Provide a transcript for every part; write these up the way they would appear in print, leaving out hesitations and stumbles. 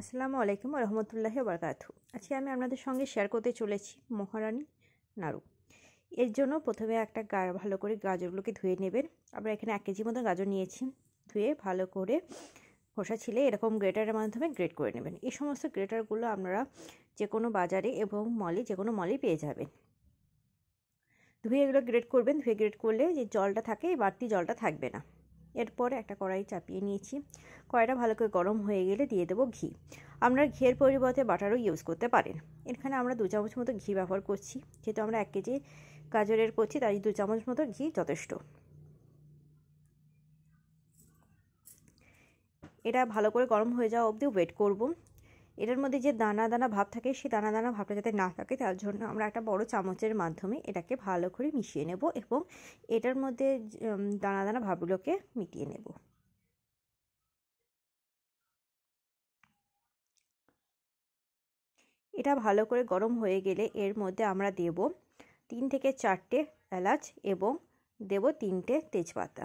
আসসালামু আলাইকুম রহমতুল্লাহি বারাকাতুহু। আজকে আমি আপনাদের সঙ্গে শেয়ার করতে চলেছি মহারানী নাড়ু। এর জন্য প্রথমে একটা ভালো করে গাজরগুলোকে ধুয়ে নেবেন। আমরা এখানে 1 কেজি মতো গাজর নিয়েছি। ধুয়ে ভালো করে খোসা ছিলে এরকম গ্রেটারের মাধ্যমে গ্রেট করে নেবেন। এই সমস্ত গ্রেটারগুলো আপনারা যে কোনো বাজারে এবং মলে যে কোনো মলেই পেয়ে যাবেন। ধুয়ে এগুলো গ্রেট করবেন। ধুয়ে গ্রেট করলে যে জলটা থাকে এই বাড়তি জলটা থাকবে না। এরপরে একটা কড়াই চাপিয়ে নিয়েছি। কড়াইটা ভালো করে গরম হয়ে গেলে দিয়ে দেবো ঘি। আপনারা ঘিয়ের পরিবর্তে বাটারও ইউজ করতে পারেন। এখানে আমরা 2 চামচ মতো ঘি ব্যবহার করছি। যেহেতু আমরা 1 কেজি গাজরের করছি তাই 2 চামচ মতো ঘি যথেষ্ট। এটা ভালো করে গরম হয়ে যাওয়া অবধি ওয়েট করব। এটার মধ্যে যে দানা দানা ভাব থাকে সেই দানা দানা ভাবটা যাতে না থাকে তার জন্য আমরা একটা বড় চামচের মাধ্যমে এটাকে ভালো করে মিশিয়ে নেব এবং এটার মধ্যে দানা দানা ভাবগুলোকে মিটিয়ে নেব। এটা ভালো করে গরম হয়ে গেলে এর মধ্যে আমরা দেব 3 থেকে 4টে এলাচ এবং দেব 3টে তেজপাতা।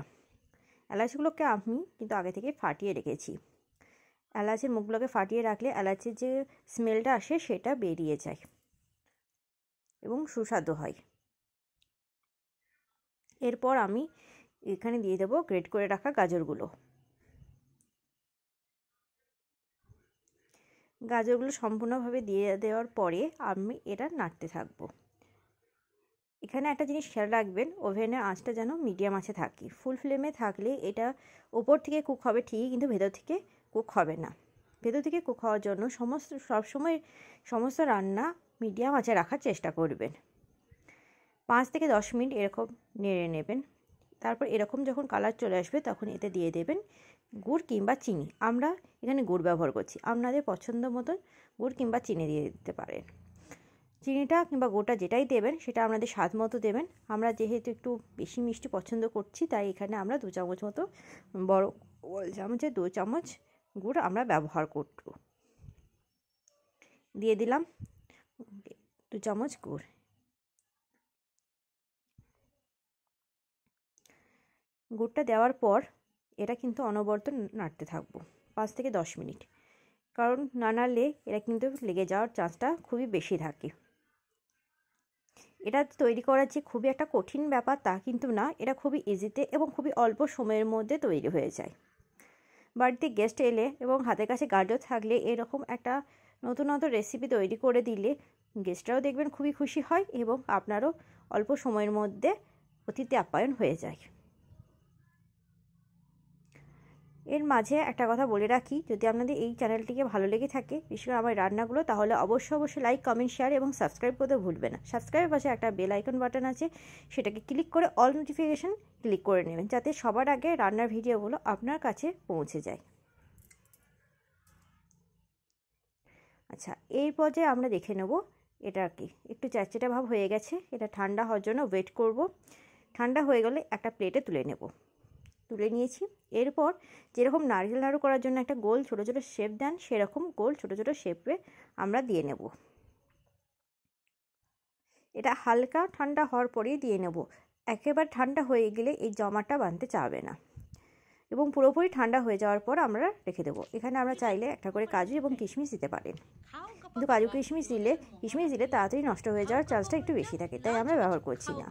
এলাচগুলোকে আমি কিন্তু আগে থেকে ফাটিয়ে রেখেছি। এলাচের মুখগুলোকে ফাটিয়ে রাখলে এলাচের যে স্মেলটা আসে সেটা বেরিয়ে যায় এবং সুস্বাদু হয়। এরপর আমি এখানে দিয়ে দেব গ্রেট করে রাখা গাজরগুলো। গাজরগুলো সম্পূর্ণভাবে দিয়ে দেওয়ার পরে আমি এটা নাড়তে থাকবো। এখানে একটা জিনিস খেয়াল রাখবেন, ওভেনের আঁচটা যেন মিডিয়াম আঁচে থাকে। ফুল ফ্লেমে থাকলে এটা ওপর থেকে কুক হবে ঠিকই, কিন্তু ভেতর থেকে কুক হবে না। ভেতর থেকে কুক হওয়ার জন্য সবসময় সমস্ত রান্না মিডিয়াম আঁচে রাখার চেষ্টা করবেন। 5 থেকে 10 মিনিট এরকম নেড়ে নেবেন। তারপর এরকম যখন কালার চলে আসবে তখন এতে দিয়ে দেবেন গুড় কিংবা চিনি। আমরা এখানে গুড় ব্যবহার করছি, আপনাদের পছন্দ মতন গুড় কিংবা চিনি দিয়ে দিতে পারেন। চিনিটা কিংবা গুড়টা যেটাই দেবেন সেটা আপনাদের স্বাদ মতো দেবেন। আমরা যেহেতু একটু বেশি মিষ্টি পছন্দ করছি তাই এখানে আমরা 2 চামচ মতো বড় চামচে 2 চামচ গুড় আমরা ব্যবহার করব। দিয়ে দিলাম 2 চামচ গুড়। গুড়টা দেওয়ার পর এটা কিন্তু অনবরত নাড়তে থাকবো 5 থেকে 10 মিনিট, কারণ না নাড়লে এটা কিন্তু লেগে যাওয়ার চান্সটা খুবই বেশি থাকে। এটা তৈরি করার যে খুবই একটা কঠিন ব্যাপার তা কিন্তু না, এটা খুবই ইজিতে এবং খুবই অল্প সময়ের মধ্যে তৈরি হয়ে যায়। বাড়িতে গেস্ট এলে এবং হাতের কাছে গাজর থাকলে এরকম একটা নতুন রেসিপি তৈরি করে দিলে গেস্টরাও দেখবেন খুবই খুশি হয় এবং আপনারও অল্প সময়ের মধ্যে অতিথি আপ্যায়ন হয়ে যায়। এর মাঝে একটা কথা বলে রাখি, যদি আপনাদের এই চ্যানেলটিকে ভালো লেগে থাকে, বিশেষ করে আমার রান্নাগুলো, তাহলে অবশ্যই লাইক, কমেন্ট, শেয়ার এবং সাবস্ক্রাইব করতে ভুলবেন না। সাবস্ক্রাইবের পাশে একটা বেল আইকন বাটন আছে, সেটাকে ক্লিক করে অল নোটিফিকেশন ক্লিক করে নেবেন, যাতে সবার আগে রান্নার ভিডিওগুলো আপনার কাছে পৌঁছে যায়। আচ্ছা, এই পর্যায়ে আমরা দেখে নেব এটা কি একটু চ্যাটচ্যাটে ভাব হয়ে গেছে। এটা ঠান্ডা হওয়ার জন্য ওয়েট করব। ঠান্ডা হয়ে গেলে একটা প্লেটে তুলে নিয়েছি। এরপর যেরকম নারকেল নাড়ু করার জন্য একটা গোল ছোটো ছোটো শেপ দেন, সেরকম গোল ছোটো ছোটো শেপে আমরা দিয়ে নেব। এটা হালকা ঠান্ডা হওয়ার পরেই দিয়ে নেব। একেবারে ঠান্ডা হয়ে গেলে এই জমাটা বাঁধতে চাবে না এবং পুরোপুরি ঠান্ডা হয়ে যাওয়ার পর আমরা রেখে দেবো। এখানে আমরা চাইলে একটা করে কাজু এবং কিশমিশ দিতে পারেন, কিন্তু কাজু কিশমিশ দিলে তাড়াতাড়ি নষ্ট হয়ে যাওয়ার চান্সটা একটু বেশি থাকে, তাই আমরা ব্যবহার করছি না।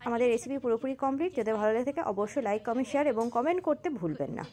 আমাদের রেসিপি পুরোপুরি কমপ্লিট। যদি ভালো লেগে থাকে অবশ্যই লাইক, কমেন্ট, শেয়ার এবং কমেন্ট করতে ভুলবেন না।